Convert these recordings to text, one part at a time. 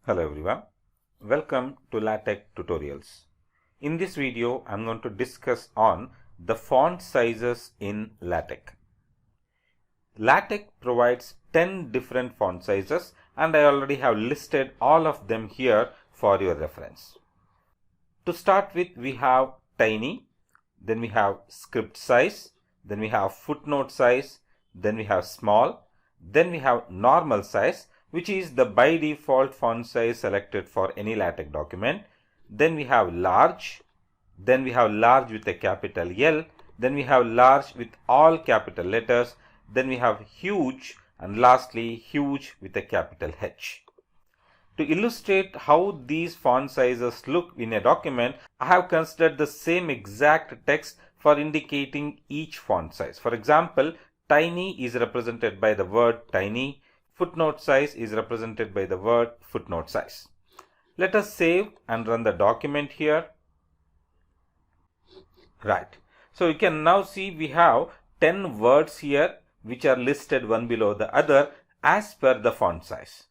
Hello everyone, welcome to Latex tutorials. In this video, I'm going to discuss on the font sizes in Latex. Latex provides 10 different font sizes and I already have listed all of them here for your reference. To start with, we have tiny, then we have script size, then we have footnote size, then we have small, then we have normal size, which is the by default font size selected for any LaTeX document. Then we have large, then we have large with a capital L, then we have large with all capital letters, then we have huge, and lastly huge with a capital H. To illustrate how these font sizes look in a document, I have considered the same exact text for indicating each font size. For example, tiny is represented by the word tiny. Footnote size is represented by the word footnote size. Let us save and run the document here. Right. So you can now see we have 10 words here which are listed one below the other as per the font size.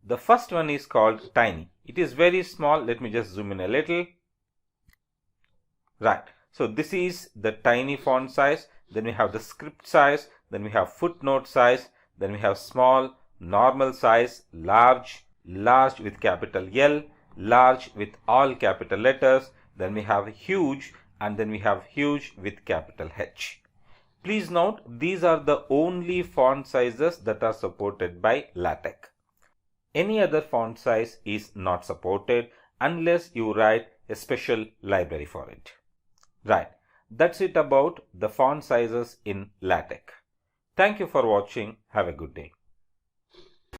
The first one is called tiny. It is very small. Let me just zoom in a little. Right. So this is the tiny font size. Then we have the script size. Then we have footnote size. Then we have small, normal size, large, large with capital L, large with all capital letters. Then we have huge, and then we have huge with capital H. Please note, these are the only font sizes that are supported by LaTeX. Any other font size is not supported unless you write a special library for it. Right, that's it about the font sizes in LaTeX. Thank you for watching. Have a good day.